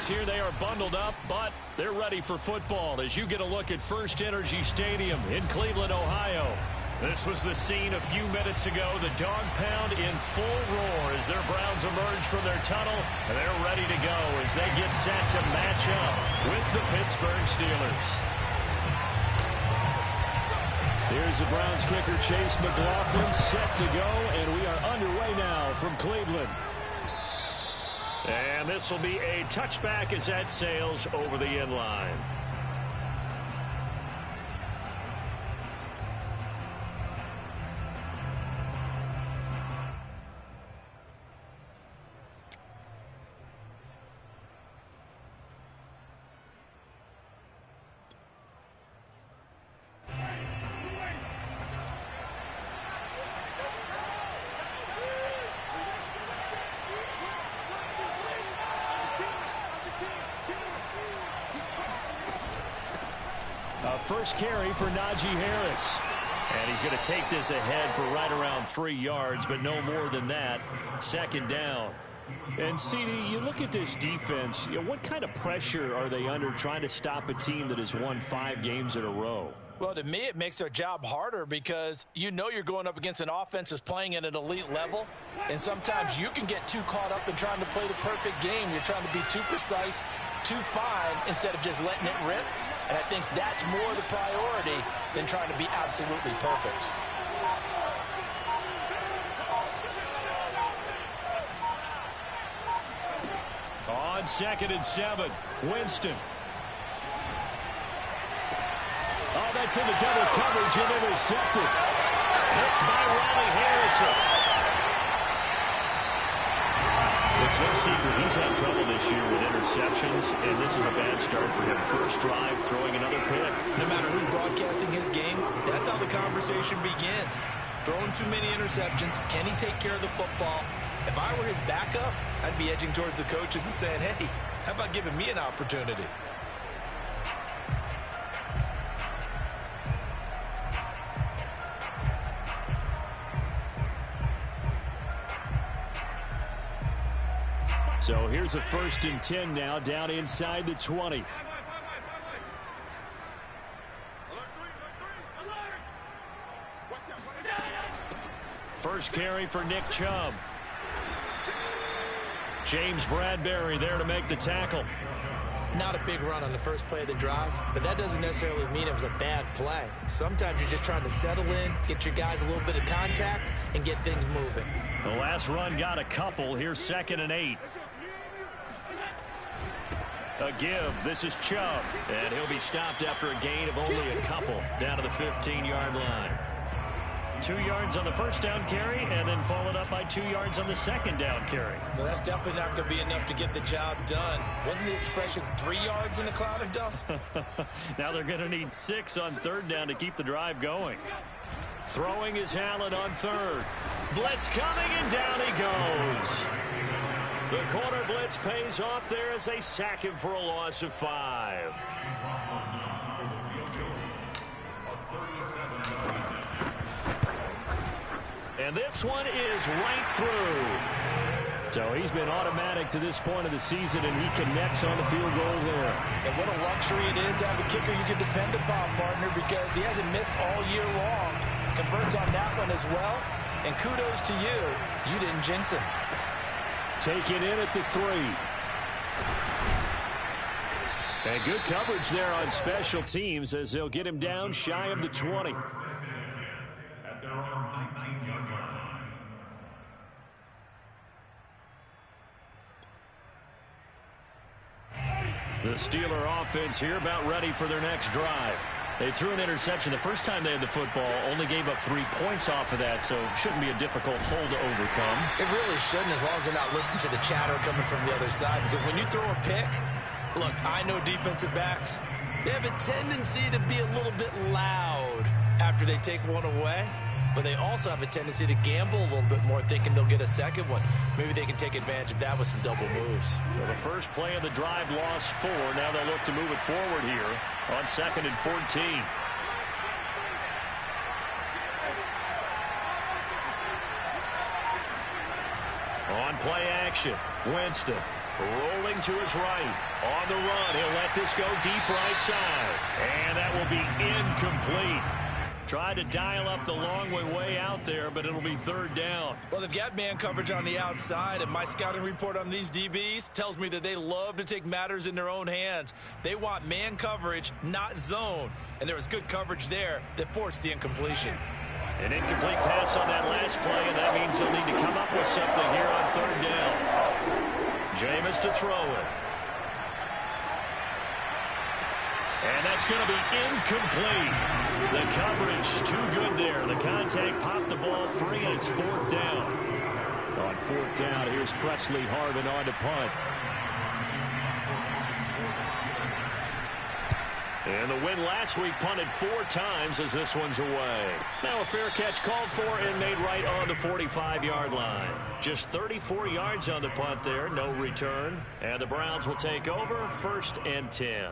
quarterbacks here. They are bundled up, but they're ready for football as you get a look at First Energy Stadium in Cleveland, Ohio. This was the scene a few minutes ago. The dog pound in full roar as their Browns emerge from their tunnel. And they're ready to go as they get set to match up with the Pittsburgh Steelers. Here's the Browns kicker, Chase McLaughlin, set to go, and we are underway now from Cleveland. And this will be a touchback as that sails over the end line. First carry for Najee Harris. And he's going to take this ahead for right around 3 yards, but no more than that. Second down. And, CD, you look at this defense, what kind of pressure are they under trying to stop a team that has won 5 games in a row? Well, to me, it makes their job harder because you know you're going up against an offense that's playing at an elite level, and sometimes you can get too caught up in trying to play the perfect game. You're trying to be too precise, too fine, instead of just letting it rip. And I think that's more the priority than trying to be absolutely perfect. On 2nd and 7, Winston. Oh, that's into double coverage and intercepted. Picked by Riley Harrison. It's no secret he's had trouble this year with interceptions, and this is a bad start for him. First drive, throwing another pick. No matter who's broadcasting his game, that's how the conversation begins. Throwing too many interceptions. Can he take care of the football? If I were his backup, I'd be edging towards the coaches and saying, hey, how about giving me an opportunity? So here's a 1st and 10 now, down inside the 20. First carry for Nick Chubb. James Bradbury there to make the tackle. Not a big run on the first play of the drive, but that doesn't necessarily mean it was a bad play. Sometimes you're just trying to settle in, get your guys a little bit of contact, and get things moving. The last run got a couple. Here's 2nd and 8. A give. This is Chubb. And he'll be stopped after a gain of only a couple down to the 15-yard line. 2 yards on the first down carry and then followed up by 2 yards on the second down carry. Well, that's definitely not going to be enough to get the job done. Wasn't the expression 3 yards in a cloud of dust? Now they're going to need 6 on 3rd down to keep the drive going. Throwing is Allen on 3rd. Blitz coming, and down he goes. The corner blitz pays off there as they sack him for a loss of 5. And this one is right through. So he's been automatic to this point of the season, and he connects on the field goal there. And what a luxury it is to have a kicker you can depend upon, partner, because he hasn't missed all year long. Converts on that one as well. And kudos to you. You didn't jinx him. Taken in at the 3. And good coverage there on special teams as they'll get him down shy of the 20. At their own 19-yard line. The Steeler offense here about ready for their next drive. They threw an interception the first time they had the football, only gave up 3 points off of that, so it shouldn't be a difficult hole to overcome. It really shouldn't, as long as they're not listening to the chatter coming from the other side, because when you throw a pick, look, I know defensive backs, they have a tendency to be a little bit loud after they take one away, but they also have a tendency to gamble a little bit more, thinking they'll get a second one. Maybe they can take advantage of that with some double moves. Well, the first play of the drive lost 4. Now they'll look to move it forward here on 2nd and 14. On play action, Winston. Rolling to his right. On the run, he'll let this go deep right side. And that will be incomplete. Tried to dial up the long way out there, but it'll be third down. Well, they've got man coverage on the outside, and my scouting report on these DBs tells me that they love to take matters in their own hands. They want man coverage, not zone. And there was good coverage there that forced the incompletion. An incomplete pass on that last play, and that means they'll need to come up with something here on third down. Jameis to throw it. And that's going to be incomplete. The coverage too good there. The contact popped the ball free, and it's fourth down. On fourth down, here's Presley Harvin on to punt. And the win last week punted 4 times as this one's away. Now a fair catch called for and made right on the 45-yard line. Just 34 yards on the punt there, no return. And the Browns will take over 1st and 10.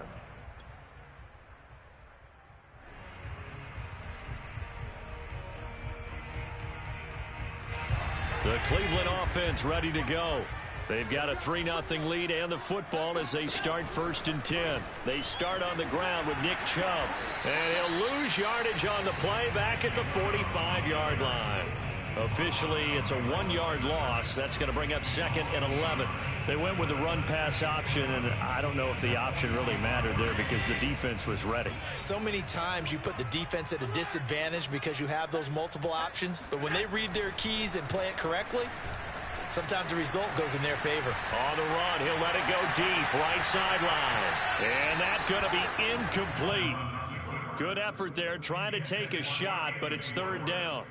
The Cleveland offense ready to go. They've got a 3-0 lead and the football as they start 1st and 10. They start on the ground with Nick Chubb. And he'll lose yardage on the play back at the 45-yard line. Officially, it's a 1-yard loss. That's going to bring up 2nd and 11. They went with the run-pass option, and I don't know if the option really mattered there because the defense was ready. So many times you put the defense at a disadvantage because you have those multiple options. But when they read their keys and play it correctly, sometimes the result goes in their favor. On the run, he'll let it go deep, right sideline. And that's going to be incomplete. Good effort there, trying to take a shot, but it's third down.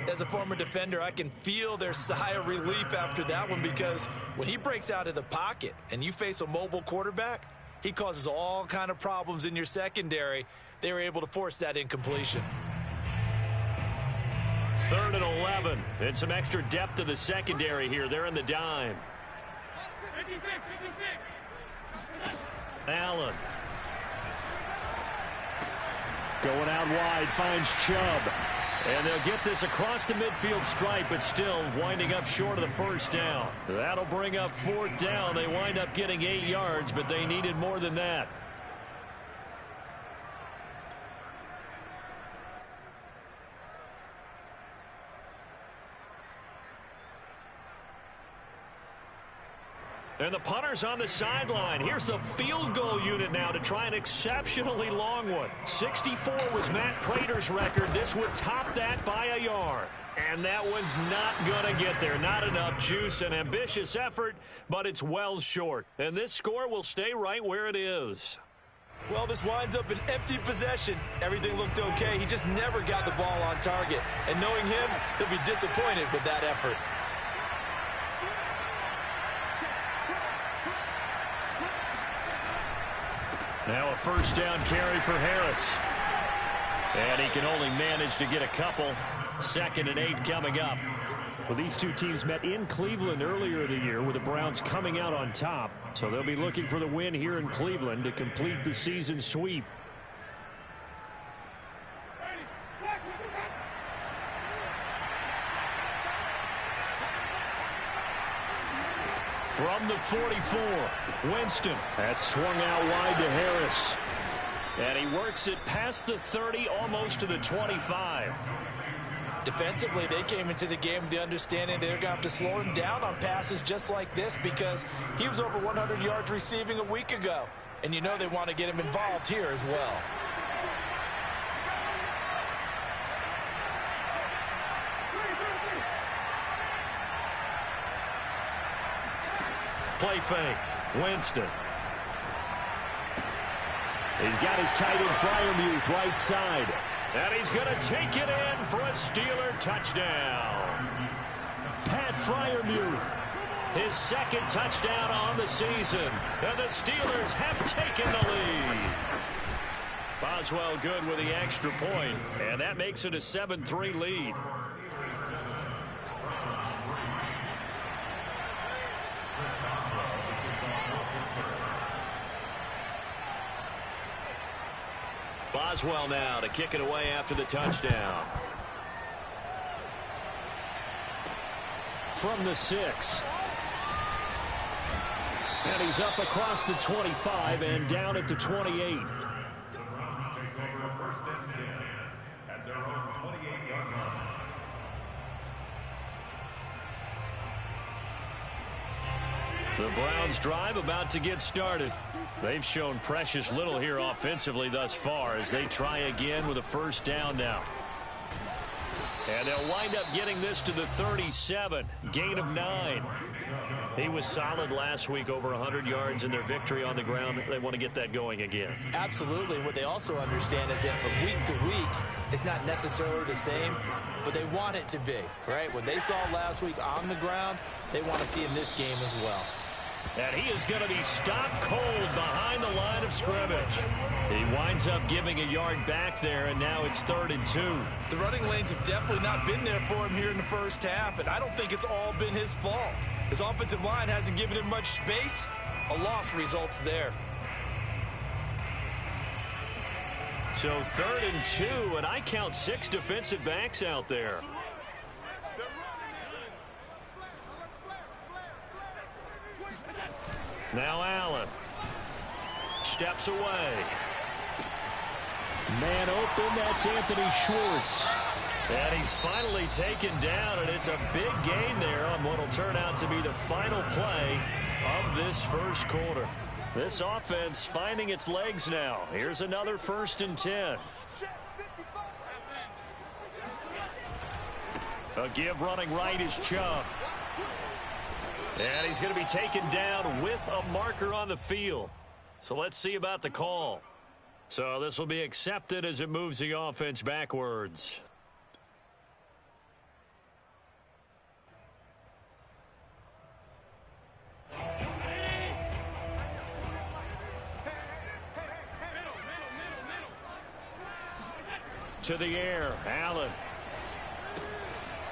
As a former defender, I can feel their sigh of relief after that one because when he breaks out of the pocket and you face a mobile quarterback, he causes all kind of problems in your secondary. They were able to force that incompletion. 3rd and 11. And some extra depth to the secondary here. They're in the dime. Allen. Going out wide, finds Chubb. And they'll get this across the midfield stripe, but still winding up short of the first down. That'll bring up 4th down. They wind up getting 8 yards, but they needed more than that. And the punter's on the sideline. Here's the field goal unit now to try an exceptionally long one. 64 was Matt Prater's record. This would top that by a yard. And that one's not going to get there. Not enough juice. An ambitious effort, but it's well short. And this score will stay right where it is. Well, this winds up an empty possession. Everything looked okay. He just never got the ball on target. And knowing him, he'll be disappointed with that effort. Now a first down carry for Harris. And he can only manage to get a couple. 2nd and 8 coming up. Well, these two teams met in Cleveland earlier in the year with the Browns coming out on top. So they'll be looking for the win here in Cleveland to complete the season sweep. From the 44, Winston. That's swung out wide to Harris. And he works it past the 30, almost to the 25. Defensively, they came into the game with the understanding they're going to have to slow him down on passes just like this because he was over 100 yards receiving a week ago. And you know they want to get him involved here as well. Play fake. Winston. He's got his tight end Freiermuth right side. And he's going to take it in for a Steeler touchdown. Pat Freiermuth. His 2nd touchdown on the season. And the Steelers have taken the lead. Boswell good with the extra point. And that makes it a 7-3 lead. Boswell now to kick it away after the touchdown. From the 6. And he's up across the 25 and down at the 28. The Browns take over a 1st and 10 at their own 28-yard line. The Browns drive about to get started. They've shown precious little here offensively thus far as they try again with a 1st down now. And they'll wind up getting this to the 37, gain of 9. He was solid last week, over 100 yards in their victory on the ground. They want to get that going again. Absolutely. What they also understand is that from week to week, it's not necessarily the same, but they want it to be, right? What they saw last week on the ground, they want to see in this game as well. And he is going to be stopped cold behind the line of scrimmage. He winds up giving a yard back there, and now it's 3rd and 2. The running lanes have definitely not been there for him here in the first half, and I don't think it's all been his fault. His offensive line hasn't given him much space. A loss results there. So 3rd and 2, and I count 6 defensive backs out there. Now Allen steps away. Man open, that's Anthony Schwartz. And he's finally taken down, and it's a big gain there on what will turn out to be the final play of this first quarter. This offense finding its legs now. Here's another 1st and 10. A give running right is Chubb. And he's going to be taken down with a marker on the field. So let's see about the call. So this will be accepted as it moves the offense backwards. To the air, Allen.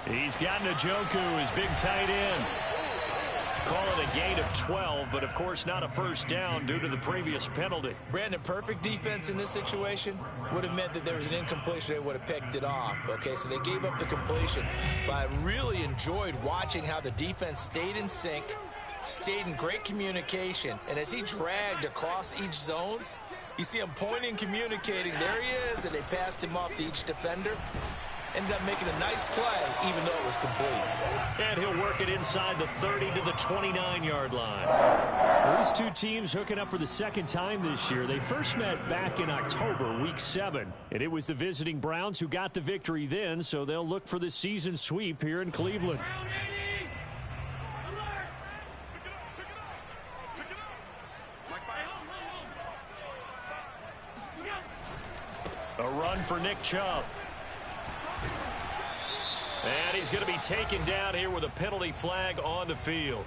He's got Njoku, his big tight end. Call it a gain of 12, but of course not a 1st down due to the previous penalty. Brandon, perfect defense in this situation would have meant that there was an incompletion. They would have picked it off. Okay, so they gave up the completion. But I really enjoyed watching how the defense stayed in sync, stayed in great communication. And as he dragged across each zone, you see him pointing, communicating. There he is, and they passed him off to each defender. Ended up making a nice play, even though it was complete. And he'll work it inside the 30 to the 29-yard line. These two teams hooking up for the 2nd time this year. They first met back in October, week 7. And it was the visiting Browns who got the victory then, so they'll look for the season sweep here in Cleveland. A run for Nick Chubb. And he's going to be taken down here with a penalty flag on the field.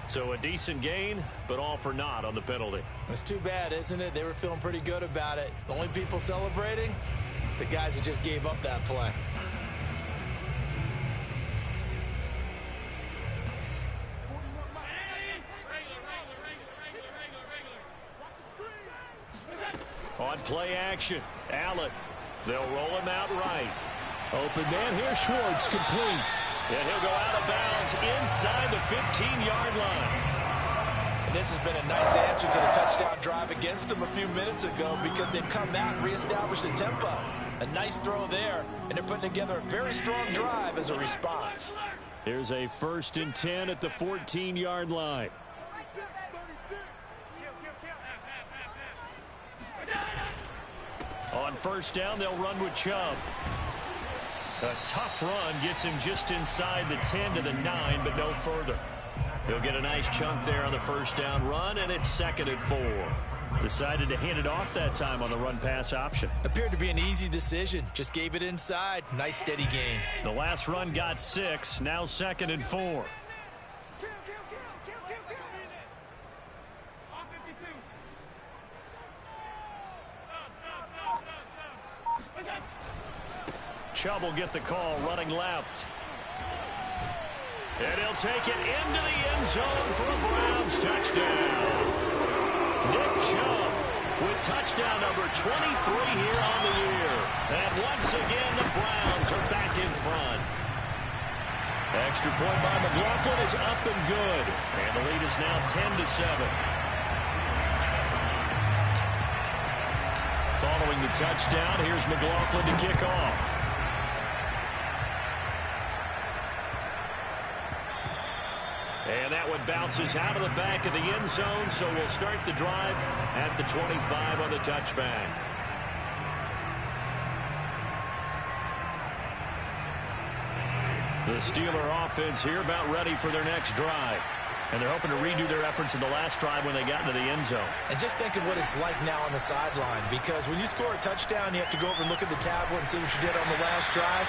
So a decent gain, but all for naught on the penalty. It's too bad, isn't it? They were feeling pretty good about it. The only people celebrating, the guys who just gave up that play. On play action, Allen. They'll roll him out right. Open man here, Schwartz, complete. And he'll go out of bounds inside the 15-yard line. And this has been a nice answer to the touchdown drive against them a few minutes ago because they've come out and reestablished the tempo. A nice throw there, and they're putting together a very strong drive as a response. Here's a 1st and 10 at the 14-yard line. On 1st down, they'll run with Chubb. A tough run gets him just inside the 10 to the 9, but no further. He'll get a nice chunk there on the 1st down run, and it's 2nd and 4. Decided to hand it off that time on the run-pass option. Appeared to be an easy decision. Just gave it inside. Nice, steady gain. The last run got 6. Now 2nd and 4. Chubb will get the call, running left. And he'll take it into the end zone for a Browns touchdown. Nick Chubb with touchdown number 23 here on the year. And once again, the Browns are back in front. Extra point by McLaughlin is up and good. And the lead is now 10-7. Following the touchdown, here's McLaughlin to kick off. And that one bounces out of the back of the end zone, so we'll start the drive at the 25 on the touchback. The Steeler offense here about ready for their next drive. And they're hoping to redo their efforts in the last drive when they got into the end zone. And just think of what it's like now on the sideline, because when you score a touchdown, you have to go over and look at the tablet and see what you did on the last drive.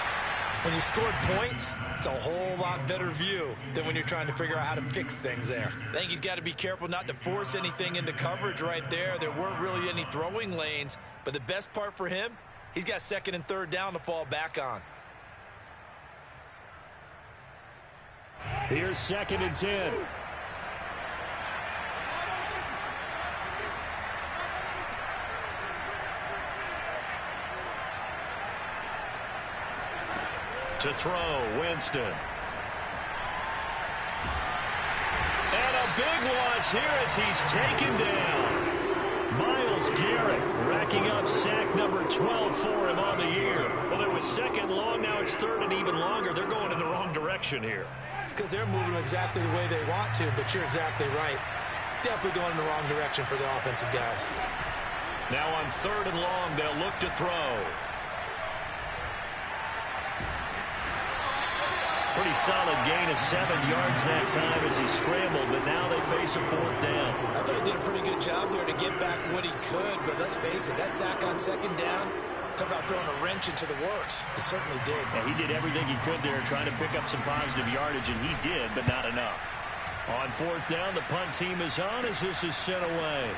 When you scored points, it's a whole lot better view than when you're trying to figure out how to fix things there. I think he's got to be careful not to force anything into coverage right there. There weren't really any throwing lanes, but the best part for him, he's got second and third down to fall back on. Here's 2nd and 10. To throw, Winston. And a big loss here as he's taken down. Myles Garrett racking up sack number 12 for him on the year. Well, it was second long, now it's third and even longer. They're going in the wrong direction here. Because they're moving exactly the way they want to, but you're exactly right. Definitely going in the wrong direction for the offensive guys. Now on 3rd and long, they'll look to throw. Pretty solid gain of 7 yards that time as he scrambled, but now they face a 4th down. I thought he did a pretty good job there to get back what he could, but let's face it, that sack on 2nd down, talk about throwing a wrench into the works. He certainly did. Yeah, he did everything he could there trying to pick up some positive yardage, and he did, but not enough. On 4th down, the punt team is on as this is sent away.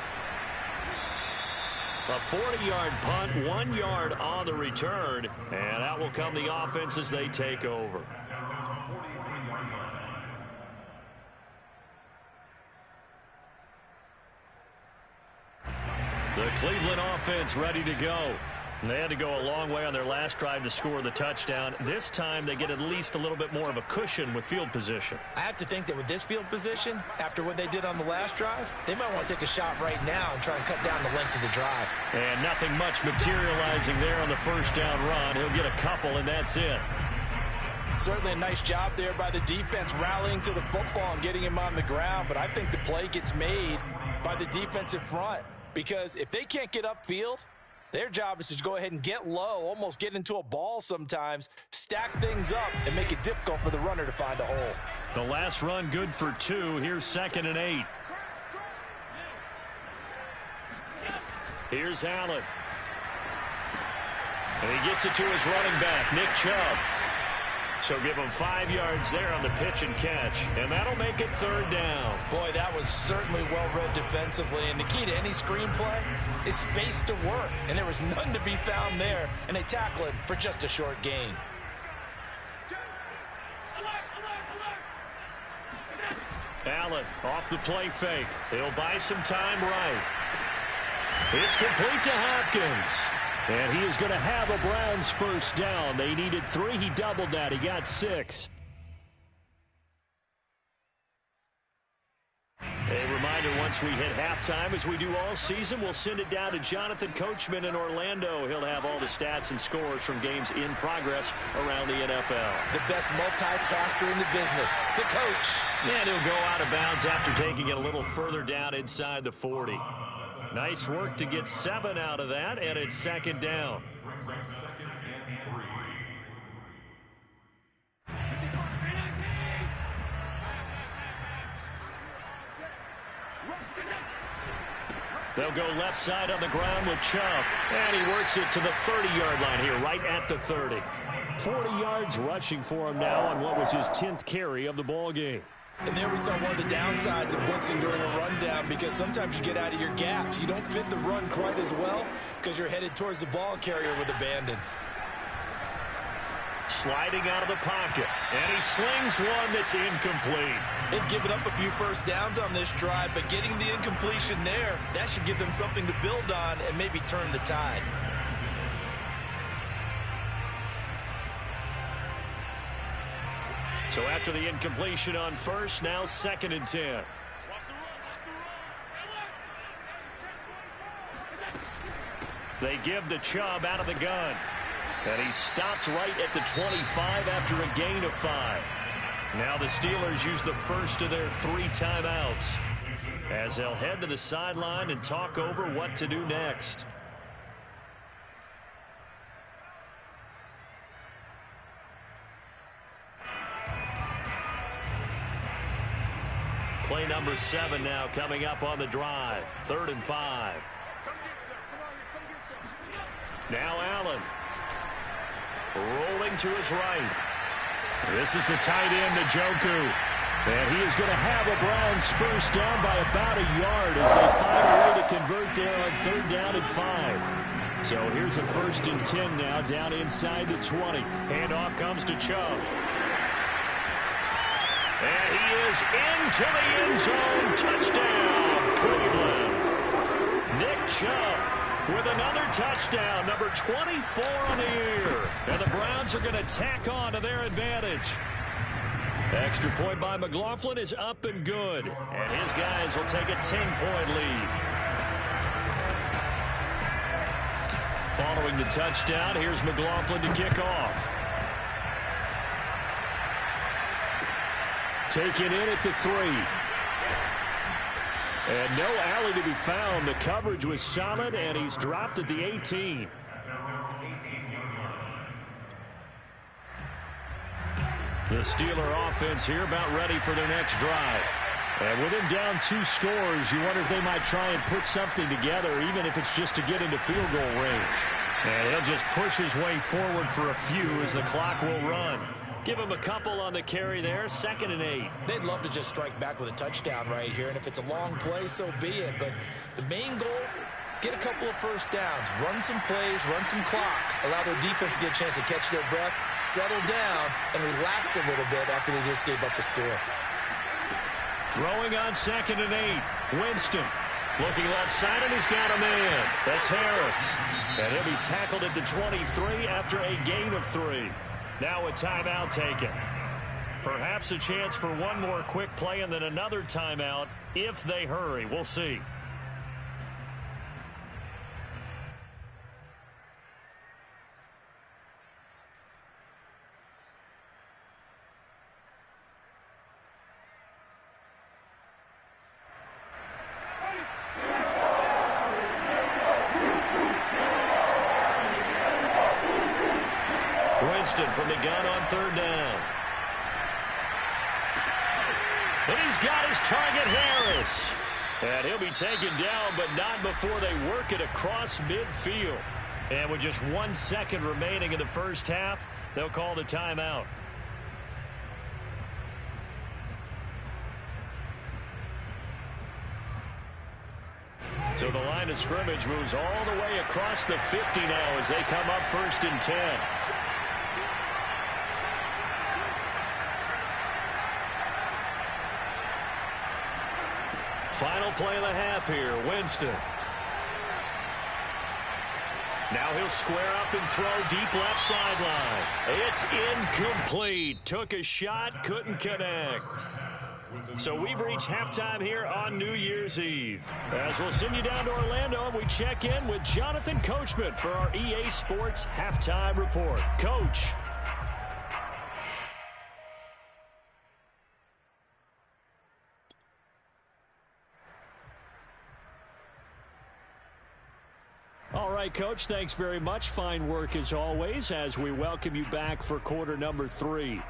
A 40-yard punt, 1 yard on the return, and out will come the offense as they take over. The Cleveland offense ready to go. They had to go a long way on their last drive to score the touchdown. This time they get at least a little bit more of a cushion with field position. I have to think that with this field position, after what they did on the last drive, they might want to take a shot right now and try and cut down the length of the drive. And nothing much materializing there on the 1st down run. He'll get a couple, and that's it. Certainly a nice job there by the defense rallying to the football and getting him on the ground, but I think the play gets made by the defensive front. Because if they can't get upfield, their job is to go ahead and get low, almost get into a ball sometimes, stack things up, and make it difficult for the runner to find a hole. The last run good for 2. Here's 2nd and 8. Here's Allen. And he gets it to his running back, Nick Chubb. So give him 5 yards there on the pitch and catch. And that'll make it 3rd down. Boy, that was certainly well-read defensively. And the key to any screenplay is space to work. And there was none to be found there. And they tackle him for just a short gain. Allen off the play fake. He'll buy some time right. It's complete to Hopkins. And he is going to have a Browns 1st down. They needed 3. He doubled that. He got 6. A reminder, once we hit halftime, as we do all season, we'll send it down to Jonathan Coachman in Orlando. He'll have all the stats and scores from games in progress around the NFL. The best multitasker in the business, the coach. And he'll go out of bounds after taking it a little further down inside the 40. Nice work to get 7 out of that, and it's 2nd down. They'll go left side on the ground with Chubb, and he works it to the 30-yard line here, right at the 30. 40 yards rushing for him now on what was his 10th carry of the ball game. And there we saw one of the downsides of blitzing during a rundown, because sometimes you get out of your gaps. You don't fit the run quite as well because you're headed towards the ball carrier with abandon. Sliding out of the pocket, and he slings one that's incomplete. They've given up a few 1st downs on this drive, but getting the incompletion there, that should give them something to build on and maybe turn the tide. So after the incompletion on first, now 2nd and 10. They give the Chubb out of the gun. And he stopped right at the 25 after a gain of 5. Now the Steelers use the first of their 3 timeouts as they'll head to the sideline and talk over what to do next. Play number 7 now coming up on the drive. 3rd and 5. Now Allen. Rolling to his right. This is the tight end, Njoku. And he is going to have a Browns first down by about a yard as they find a way to convert there on 3rd down and 5. So here's a 1st and 10 now down inside the 20. Handoff comes to Chubb. And he is into the end zone. Touchdown, Cleveland. Nick Chubb with another touchdown, number 24 on the year. And the Browns are going to tack on to their advantage. Extra point by McLaughlin is up and good. And his guys will take a 10-point lead. Following the touchdown, here's McLaughlin to kick off. Taken in at the 3. And no alley to be found. The coverage was solid, and he's dropped at the 18. The Steeler offense here about ready for their next drive. And with him down 2 scores, you wonder if they might try and put something together, even if it's just to get into field goal range. And he'll just push his way forward for a few as the clock will run. Give him a couple on the carry there. 2nd and 8. They'd love to just strike back with a touchdown right here, and if it's a long play, so be it. But the main goal, get a couple of first downs, run some plays, run some clock, allow their defense to get a chance to catch their breath, settle down, and relax a little bit after they just gave up a score. Throwing on 2nd and 8. Winston looking left side, and he's got a man. That's Harris. And he'll be tackled at the 23 after a gain of 3. Now a timeout taken. Perhaps a chance for one more quick play and then another timeout if they hurry. We'll see. Winston from the gun on 3rd down. And he's got his target, Harris. And he'll be taken down, but not before they work it across midfield. And with just 1 second remaining in the first half, they'll call the timeout. So the line of scrimmage moves all the way across the 50 now as they come up 1st and 10. Final play of the half here, Winston. Now he'll square up and throw deep left sideline. It's incomplete. Took a shot, couldn't connect. So we've reached halftime here on New Year's Eve. As we'll send you down to Orlando, and we check in with Jonathan Coachman for our EA Sports Halftime Report. Coach. All right, Coach, thanks very much. Fine work as always as we welcome you back for quarter number 3.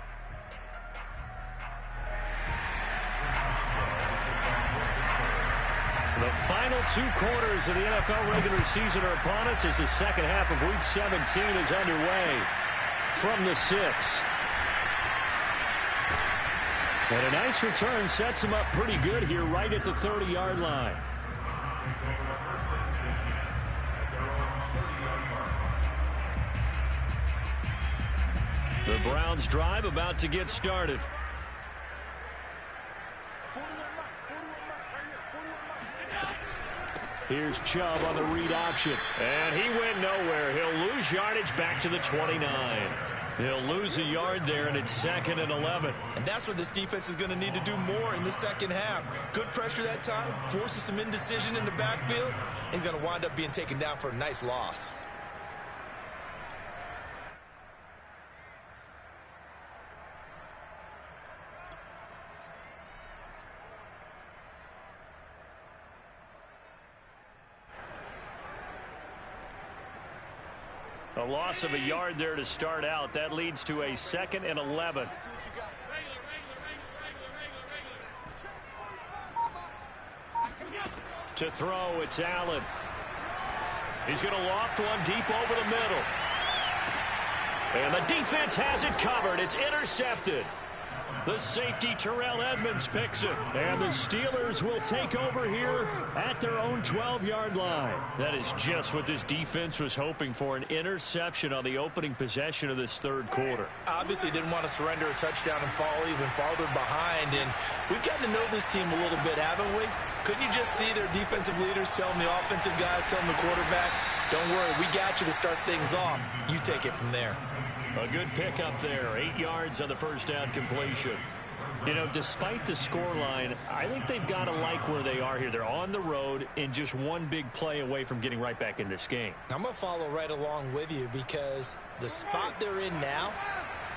The final 2 quarters of the NFL regular season are upon us as the second half of Week 17 is underway from the 6. And a nice return sets him up pretty good here right at the 30-yard line. The Browns drive about to get started. Here's Chubb on the read option. And he went nowhere. He'll lose yardage back to the 29. He'll lose a yard there, and it's 2nd and 11. And that's what this defense is going to need to do more in the second half. Good pressure that time, forces some indecision in the backfield. He's going to wind up being taken down for a nice loss. A loss of a yard there to start out. That leads to a 2nd and 11. To throw, it's Allen. He's going to loft one deep over the middle. And the defense has it covered. It's intercepted. The safety, Terrell Edmonds, picks it. And the Steelers will take over here at their own 12-yard line. That is just what this defense was hoping for, an interception on the opening possession of this third quarter. Obviously didn't want to surrender a touchdown and fall even farther behind. And we've gotten to know this team a little bit, haven't we? Couldn't you just see their defensive leaders telling the offensive guys, telling the quarterback, don't worry, we got you to start things off. You take it from there. A good pickup there. 8 yards on the first down completion. You know, despite the scoreline, I think they've got to like where they are here. They're on the road and just one big play away from getting right back in this game. I'm going to follow right along with you because the spot they're in now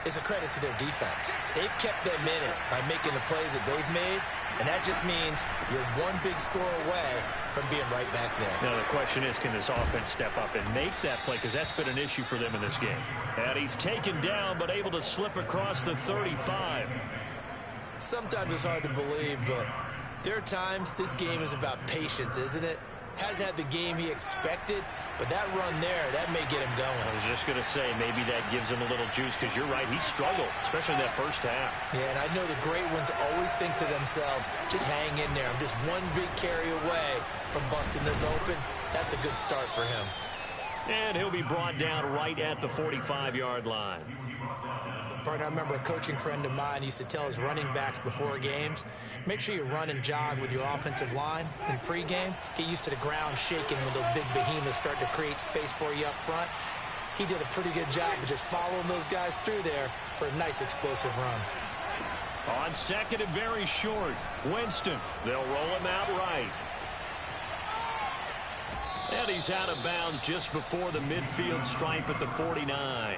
is a credit to their defense. They've kept them in it by making the plays that they've made, and that just means you're one big score away from being right back there. Now, the question is, can this offense step up and make that play? Because that's been an issue for them in this game. And he's taken down, but able to slip across the 35. Sometimes it's hard to believe, but there are times this game is about patience, isn't it? Hasn't had the game he expected, but that run there, that may get him going. I was just going to say, maybe that gives him a little juice, because you're right, he struggled, especially in that first half. Yeah, and I know the great ones always think to themselves, just hang in there. I'm just one big carry away from busting this open. That's a good start for him. And he'll be brought down right at the 45-yard line. Partner, I remember a coaching friend of mine used to tell his running backs before games, make sure you run and jog with your offensive line in pregame. Get used to the ground shaking when those big behemoths start to create space for you up front. He did a pretty good job of just following those guys through there for a nice explosive run. On 2nd and very short, Winston. They'll roll him out right. And he's out of bounds just before the midfield stripe at the 49.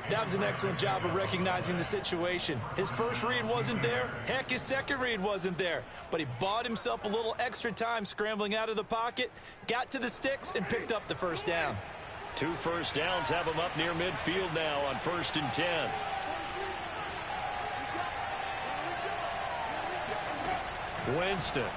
That was an excellent job of recognizing the situation. His first read wasn't there. Heck, his second read wasn't there. But he bought himself a little extra time scrambling out of the pocket, got to the sticks, and picked up the first down. 2 first downs have him up near midfield now on 1st and 10. Winston.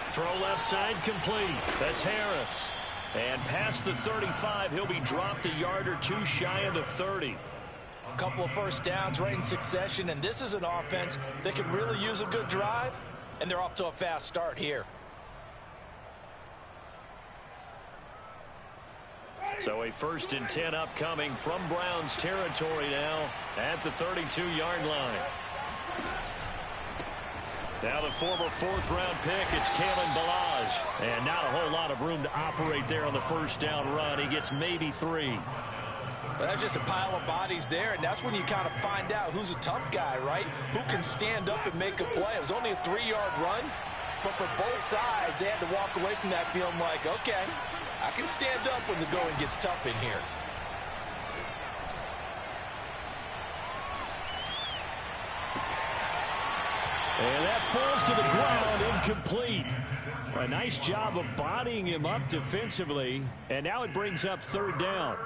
Throw left side complete. That's Harris. And past the 35, he'll be dropped a yard or two shy of the 30. A couple of first downs right in succession, and this is an offense that can really use a good drive, and they're off to a fast start here. So a 1st and 10 upcoming from Browns territory now at the 32-yard line. Now the former 4th-round pick, it's Kalen Ballage. And not a whole lot of room to operate there on the first down run. He gets maybe 3. Well, that's just a pile of bodies there, and that's when you kind of find out who's a tough guy, right? Who can stand up and make a play. It was only a 3-yard run, but for both sides, they had to walk away from that feeling like, okay, I can stand up when the going gets tough in here. And that falls to the ground, incomplete. A nice job of bodying him up defensively. And now it brings up 3rd down.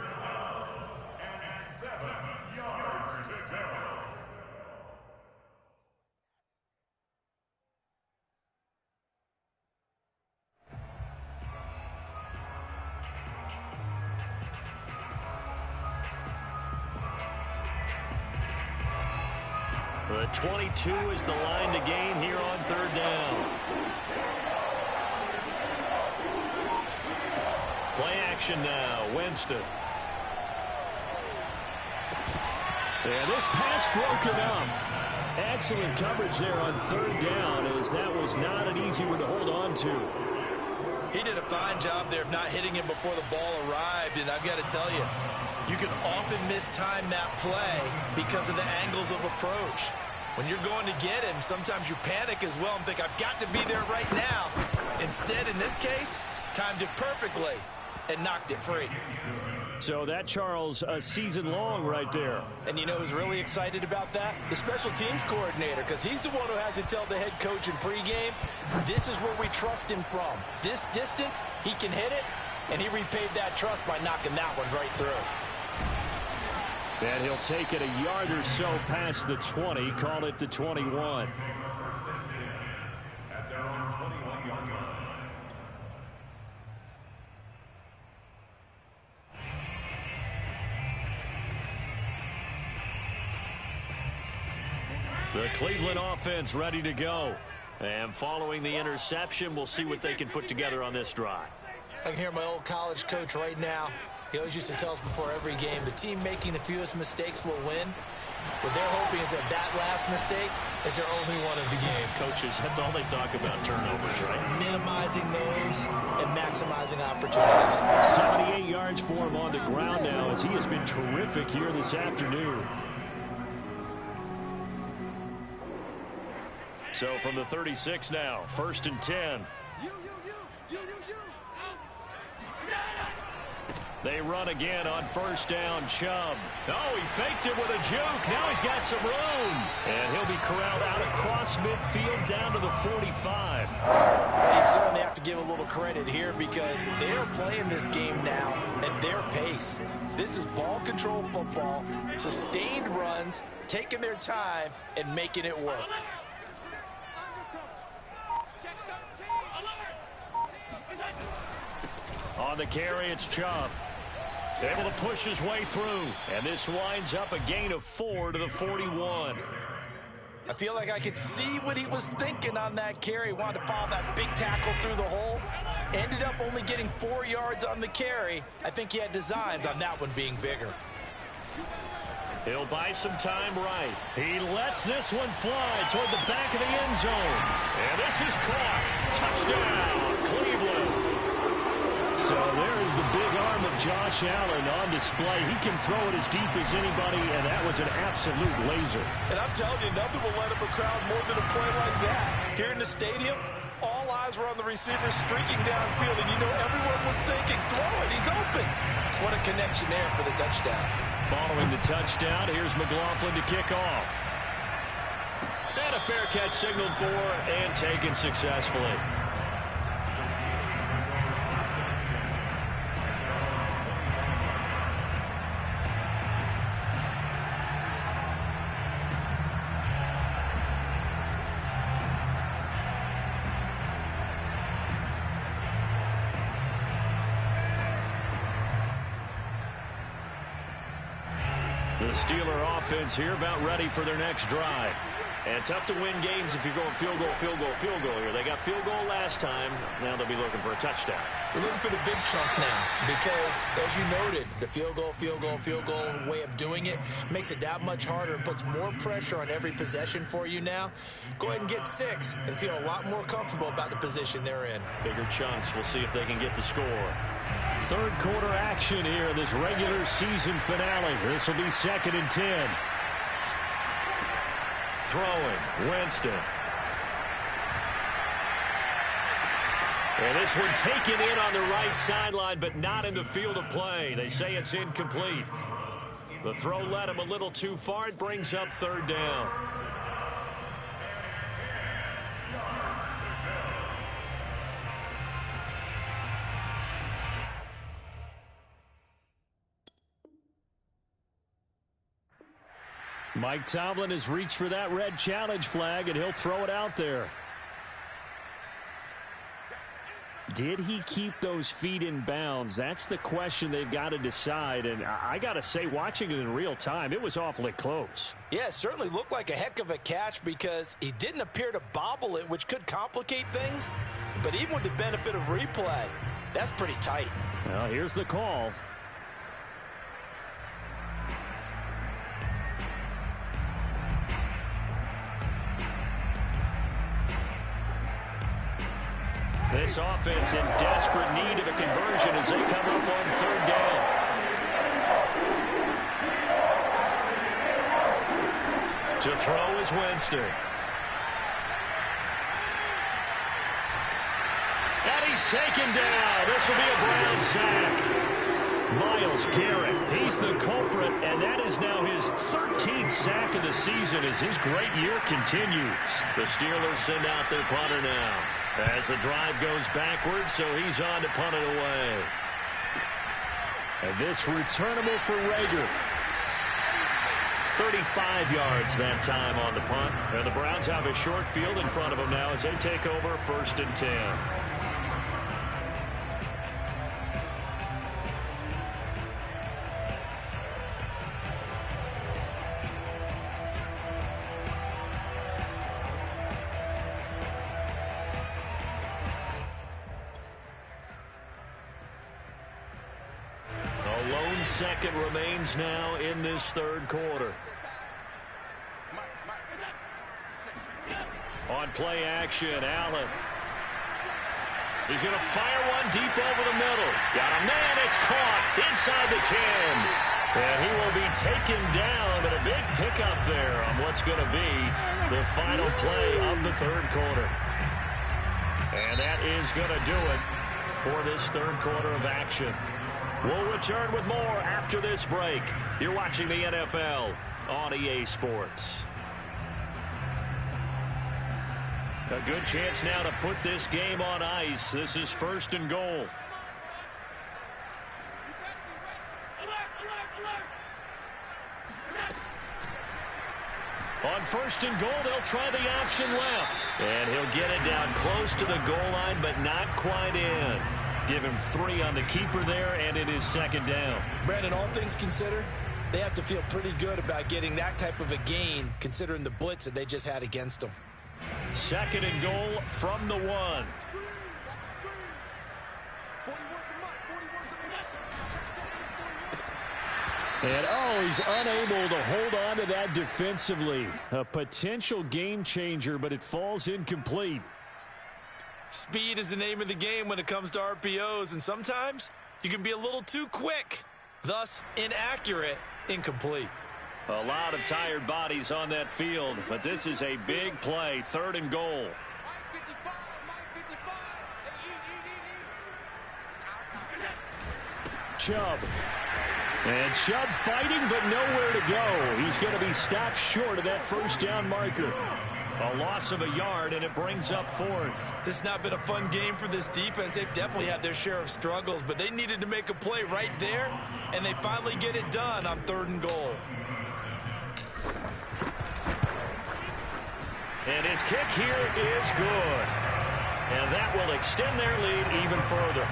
And 7 yards to go. The 22 is the line to gain here on 3rd down. Play action now, Winston. And this pass broken up. Excellent coverage there on 3rd down, as that was not an easy one to hold on to. He did a fine job there of not hitting him before the ball arrived, and I've got to tell you, You can often mistime that play because of the angles of approach. When you're going to get him, sometimes you panic as well and think, I've got to be there right now. Instead, in this case, timed it perfectly and knocked it free. So that, Charles, a season long right there. And you know who's really excited about that? The special teams coordinator, because he's the one who has to tell the head coach in pregame, this is where we trust him from. This distance, he can hit it, and he repaid that trust by knocking that one right through. And he'll take it a yard or so past the 20, call it the 21. At their own 21-yard line. The Cleveland offense ready to go. And following the interception, we'll see what they can put together on this drive. I can hear my old college coach right now. He always used to tell us before every game, the team making the fewest mistakes will win. What they're hoping is that last mistake is their only one of the game. Coaches, that's all they talk about, turnovers, right? Minimizing those and maximizing opportunities. 78 yards for him on the ground now as he has been terrific here this afternoon. So from the 36 now, 1st and 10. They run again on 1st down. Chubb. Oh, he faked it with a juke. Now he's got some room. And he'll be corralled out across midfield down to the 45. You certainly have to give a little credit here because they're playing this game now at their pace. This is ball control football, sustained runs, taking their time, and making it work. On the carry, it's Chubb. Able to push his way through. And this winds up a gain of 4 to the 41. I feel like I could see what he was thinking on that carry. Wanted to follow that big tackle through the hole. Ended up only getting 4 yards on the carry. I think he had designs on that one being bigger. He'll buy some time right. He lets this one fly toward the back of the end zone. And this is caught. Touchdown, Cleveland. So there is the big arm of Josh Allen on display. He can throw it as deep as anybody, and that was an absolute laser. And I'm telling you, nothing will let him a crowd more than a play like that. Here in the stadium, all eyes were on the receiver streaking downfield, and you know everyone was thinking, throw it, he's open. What a connection there for the touchdown. Following the touchdown, here's McLaughlin to kick off. And a fair catch signaled for and taken successfully. The Steeler offense here about ready for their next drive. And tough to win games if you're going field goal, field goal, field goal here. They got field goal last time. Now they'll be looking for a touchdown. They're looking for the big chunk now because, as you noted, the field goal way of doing it makes it that much harder and puts more pressure on every possession for you now. Go ahead and get 6 and feel a lot more comfortable about the position they're in. Bigger chunks. We'll see if they can get the score. Third quarter action here in this regular season finale. This will be 2nd and 10. Throwing, Winston. And this one taken in on the right sideline, but not in the field of play. They say it's incomplete. The throw led him a little too far. It brings up 3rd down. Mike Tomlin has reached for that red challenge flag, and he'll throw it out there. Did he keep those feet in bounds? That's the question they've got to decide. And I got to say, watching it in real time, it was awfully close. Yeah, it certainly looked like a heck of a catch because he didn't appear to bobble it, which could complicate things. But even with the benefit of replay, that's pretty tight. Well, here's the call. This offense in desperate need of a conversion as they come up on 3rd down. To throw is Winston. And he's taken down. This will be a Brown sack. Myles Garrett, he's the culprit, and that is now his 13th sack of the season as his great year continues. The Steelers send out their punter now as the drive goes backwards, so he's on to punt it away. And this returnable for Rager. 35 yards that time on the punt. And the Browns have a short field in front of them now as they take over 1st and 10. Second remains now in this third quarter. On play action, Allen. He's going to fire one deep over the middle. Got a man, it's caught inside the 10. And he will be taken down, but a big pickup there on what's going to be the final play of the third quarter. And that is going to do it for this third quarter of action. We'll return with more after this break. You're watching the NFL on EA Sports. A good chance now to put this game on ice. This is 1st and goal. On 1st and goal, they'll try the option left. And he'll get it down close to the goal line, but not quite in. Give him 3 on the keeper there, and it is 2nd down. Brandon, all things considered, they have to feel pretty good about getting that type of a gain, considering the blitz that they just had against them. 2nd and goal from the 1. And, he's unable to hold on to that defensively. A potential game changer, but it falls incomplete. Speed is the name of the game when it comes to RPOs, and sometimes you can be a little too quick, thus inaccurate, incomplete. A lot of tired bodies on that field, but this is a big play, 3rd and goal. Chubb. And Chubb fighting, but nowhere to go. He's going to be stopped short of that 1st down marker. A loss of a yard, and it brings up 4th. This has not been a fun game for this defense. They've definitely had their share of struggles, but they needed to make a play right there, and they finally get it done on 3rd and goal. And his kick here is good. And that will extend their lead even further.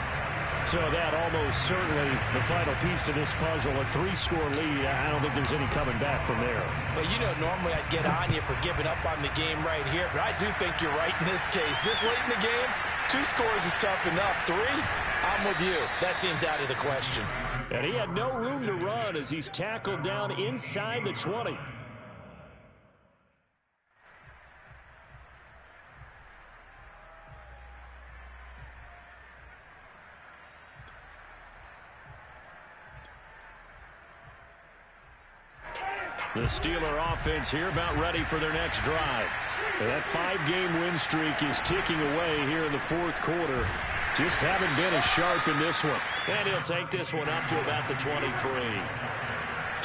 So that almost certainly the final piece to this puzzle, a 3-score lead. I don't think there's any coming back from there. Well, you know, normally I'd get on you for giving up on the game right here, but I do think you're right in this case. This late in the game, 2 scores is tough enough. 3, I'm with you. That seems out of the question. And he had no room to run as he's tackled down inside the 20. The Steeler offense here about ready for their next drive. And that 5-game win streak is ticking away here in the 4th quarter. Just haven't been as sharp in this one. And he'll take this one up to about the 23.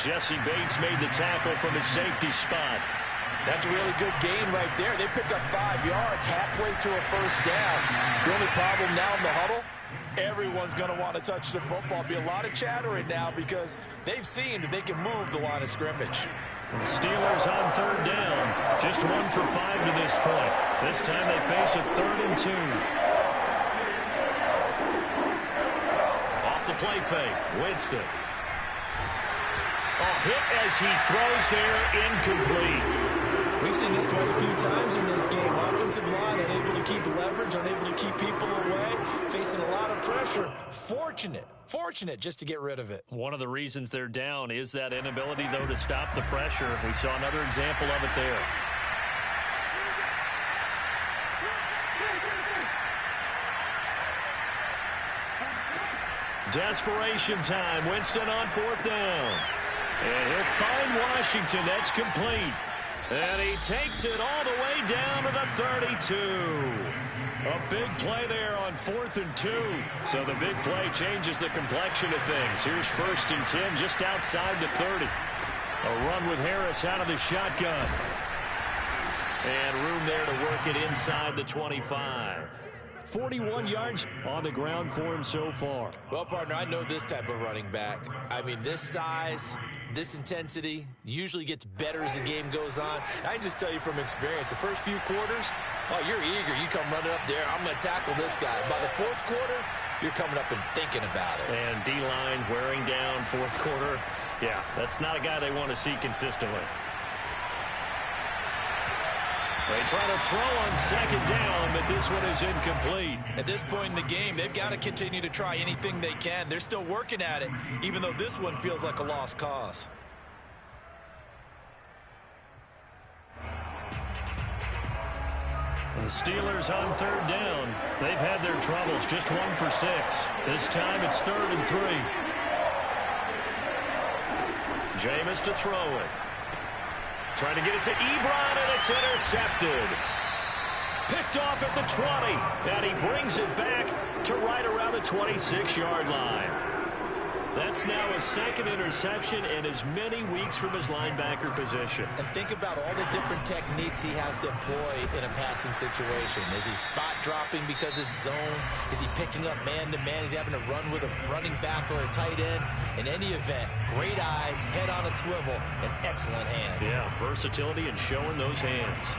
Jesse Bates made the tackle from his safety spot. That's a really good gain right there. They picked up 5 yards halfway to a 1st down. The only problem now in the huddle, everyone's going to want to touch the football. Be a lot of chattering now because they've seen that they can move the line of scrimmage. The Steelers on 3rd down. Just 1 for 5 to this point. This time they face a 3rd and 2. Off the play fake, Winston. Hit as he throws there, incomplete. We've seen this quite a few times in this game. Offensive line unable to keep leverage, unable to keep people away, facing a lot of pressure. Fortunate just to get rid of it. One of the reasons they're down is that inability, though, to stop the pressure. We saw another example of it there. Desperation time. Winston on 4th down. And he'll find Washington. That's complete. And he takes it all the way down to the 32. A big play there on 4th and 2. So the big play changes the complexion of things. Here's 1st and 10 just outside the 30. A run with Harris out of the shotgun. And room there to work it inside the 25. 41 yards on the ground for him so far. Well, partner, I know this type of running back. I mean, this size, this intensity usually gets better as the game goes on. I can just tell you from experience, the first few quarters, oh, you're eager. You come running up there, I'm going to tackle this guy. By the 4th quarter, you're coming up and thinking about it. And D-line wearing down 4th quarter. Yeah, that's not a guy they want to see consistently. They try to throw on 2nd down, but this one is incomplete. At this point in the game, they've got to continue to try anything they can. They're still working at it, even though this one feels like a lost cause. The Steelers on 3rd down. They've had their troubles, just 1 for 6. This time it's 3rd and 3. Jameis to throw it. Trying to get it to Ebron, and it's intercepted. Picked off at the 20, and he brings it back to right around the 26-yard line. That's now his 2nd interception in as many weeks from his linebacker position. And think about all the different techniques he has to employ in a passing situation. Is he spot dropping because it's zone? Is he picking up man-to-man? Is he having to run with a running back or a tight end? In any event, great eyes, head on a swivel, and excellent hands. Yeah, versatility and showing those hands.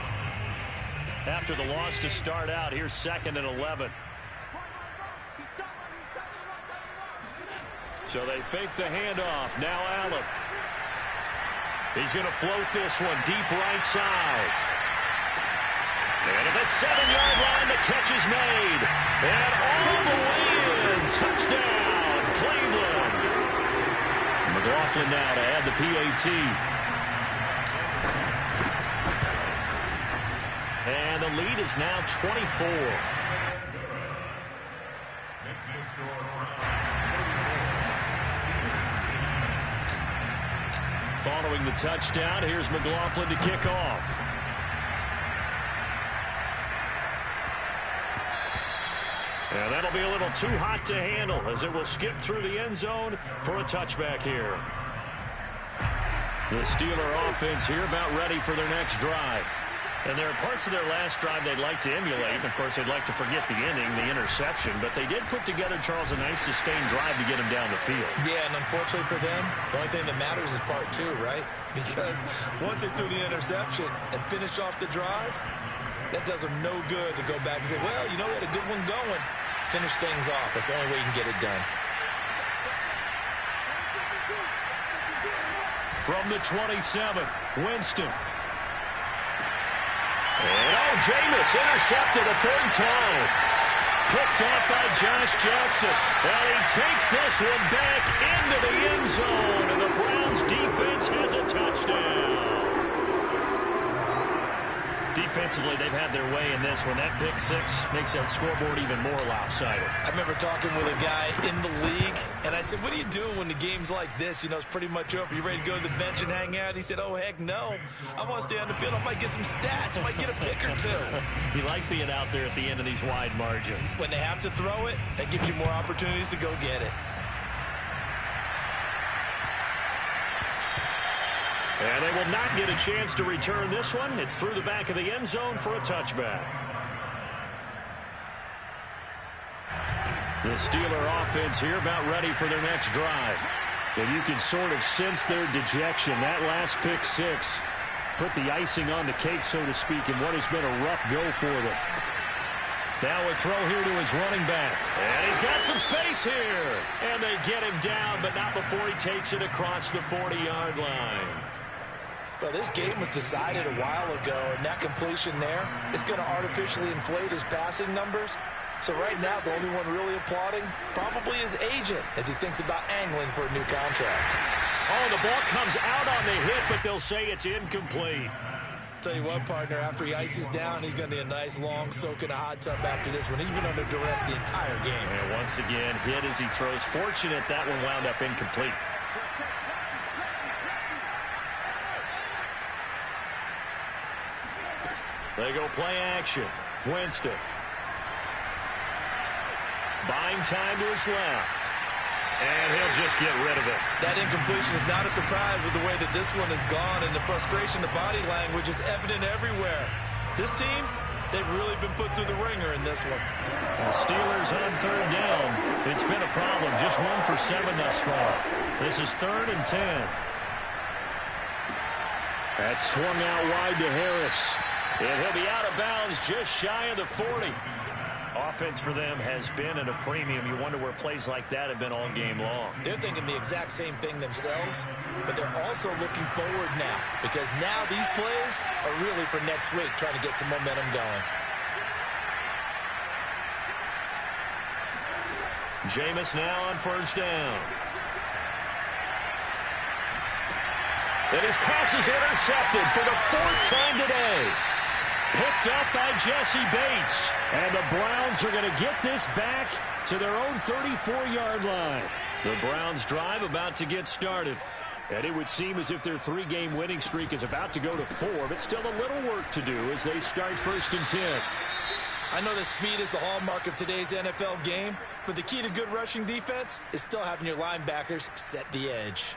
After the loss to start out, here's 2nd and 11. So they fake the handoff. Now Allen. He's going to float this one deep right side. And at the 7-yard line, the catch is made. And all the way in. Touchdown, Cleveland. McLaughlin now to add the PAT. And the lead is now 24. Makes the score. Following the touchdown, here's McLaughlin to kick off. And that'll be a little too hot to handle as it will skip through the end zone for a touchback here. The Steeler offense here about ready for their next drive. And there are parts of their last drive they'd like to emulate. And, of course, they'd like to forget the ending, the interception. But they did put together, Charles, a nice sustained drive to get him down the field. Yeah, and unfortunately for them, the only thing that matters is part 2, right? Because once they threw the interception and finished off the drive, that does them no good to go back and say, well, you know, we had a good one going. Finish things off. That's the only way you can get it done. From the 27, Winston. And Jameis intercepted a 3rd time. Picked off by Josh Jackson. And he takes this one back into the end zone. And the Browns defense has a touchdown. Defensively, they've had their way in this one. That pick 6 makes that scoreboard even more lopsided. I remember talking with a guy in the league, and I said, what are you doing when the game's like this? You know, it's pretty much over. You ready to go to the bench and hang out? He said, oh, heck no. I want to stay on the field. I might get some stats. I might get a pick or 2. You like being out there at the end of these wide margins. When they have to throw it, that gives you more opportunities to go get it. And they will not get a chance to return this one. It's through the back of the end zone for a touchback. The Steeler offense here about ready for their next drive. And you can sort of sense their dejection. That last pick 6 put the icing on the cake, so to speak, in what has been a rough go for them. Now a throw here to his running back. And he's got some space here. And they get him down, but not before he takes it across the 40-yard line. Well, this game was decided a while ago, and that completion there is going to artificially inflate his passing numbers. So right now, the only one really applauding probably his agent as he thinks about angling for a new contract. Oh, the ball comes out on the hit, but they'll say it's incomplete. Tell you what, partner, after he ices down, he's going to need a nice long soak in a hot tub after this one. He's been under duress the entire game. And once again, hit as he throws. Fortunate that one wound up incomplete. They go play action. Winston. Buying time to his left. And he'll just get rid of it. That incompletion is not a surprise with the way that this one has gone, and the frustration, the body language is evident everywhere. This team, they've really been put through the ringer in this one. The Steelers on third down. It's been a problem. Just 1 for 7 thus far. This is 3rd and 10. That's swung out wide to Harris. And he'll be out of bounds just shy of the 40. Offense for them has been at a premium. You wonder where plays like that have been all game long. They're thinking the exact same thing themselves, but they're also looking forward now, because now these plays are really for next week, trying to get some momentum going. Jameis now on first down. And his pass is intercepted for the 4th time today. Picked up by Jesse Bates. And the Browns are going to get this back to their own 34-yard line. The Browns drive about to get started. And it would seem as if their 3-game winning streak is about to go to 4, but still a little work to do as they start 1st and 10. I know that speed is the hallmark of today's NFL game, but the key to good rushing defense is still having your linebackers set the edge.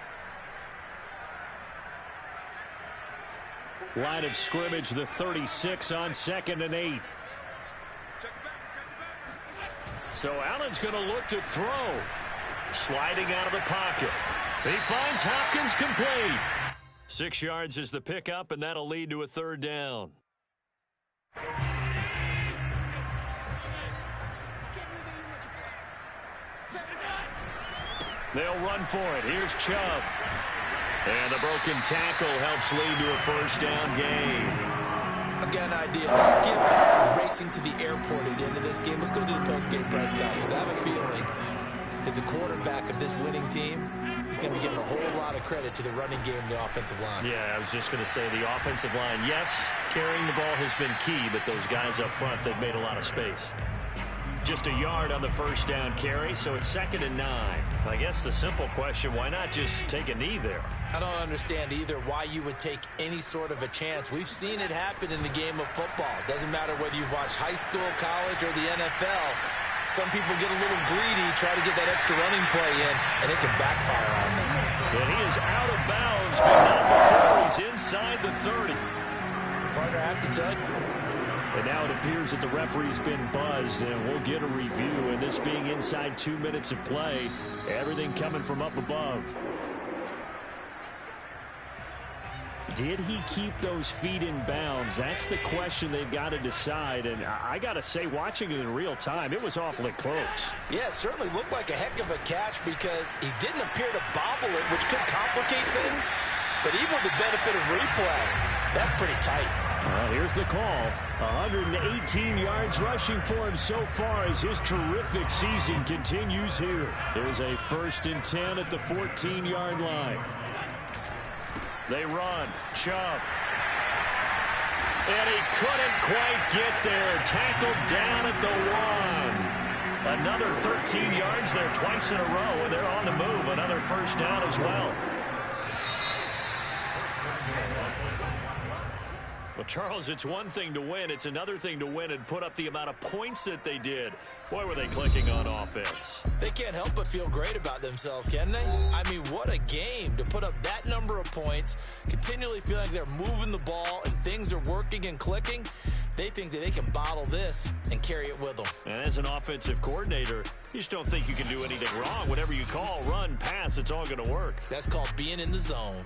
Line of scrimmage, the 36 on 2nd and 8. So Allen's going to look to throw. Sliding out of the pocket. He finds Hopkins complete. 6 yards is the pickup, and that'll lead to a 3rd down. They'll run for it. Here's Chubb. And the broken tackle helps lead to a 1st down gain. I've got an idea. Let's skip racing to the airport at the end of this game. Let's go to the post-game press conference. I have a feeling that the quarterback of this winning team is going to be given a whole lot of credit to the running game and the offensive line. Yeah, I was just going to say the offensive line. Yes, carrying the ball has been key, but those guys up front, they've made a lot of space. Just a yard on the 1st down carry, so it's 2nd and 9. I guess the simple question, why not just take a knee there? I don't understand either why you would take any sort of a chance. We've seen it happen in the game of football. Doesn't matter whether you've watched high school, college, or the NFL. Some people get a little greedy, try to get that extra running play in, and it can backfire on them. And he is out of bounds, but not before he's inside the 30. Partner, I have to tell you. And now it appears that the referee's been buzzed, and we'll get a review. And this being inside 2 minutes of play, everything coming from up above. Did he keep those feet in bounds? That's the question they've got to decide. And I got to say, watching it in real time, it was awfully close. Yeah, it certainly looked like a heck of a catch because he didn't appear to bobble it, which could complicate things. But even with the benefit of replay, that's pretty tight. Here's the call. 118 yards rushing for him so far as his terrific season continues here. There's a 1st and 10 at the 14-yard line. They run. Chubb. And he couldn't quite get there. Tackled down at the 1. Another 13 yards there twice in a row, and they're on the move. Another 1st down as well. Well, Charles, it's one thing to win. It's another thing to win and put up the amount of points that they did. Boy, were they clicking on offense. They can't help but feel great about themselves, can they? I mean, what a game to put up that number of points, continually feeling like they're moving the ball and things are working and clicking. They think that they can bottle this and carry it with them. And as an offensive coordinator, you just don't think you can do anything wrong. Whatever you call, run, pass, it's all going to work. That's called being in the zone.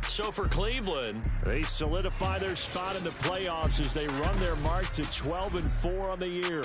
So for Cleveland, they solidify their spot in the playoffs as they run their mark to 12-4 on the year.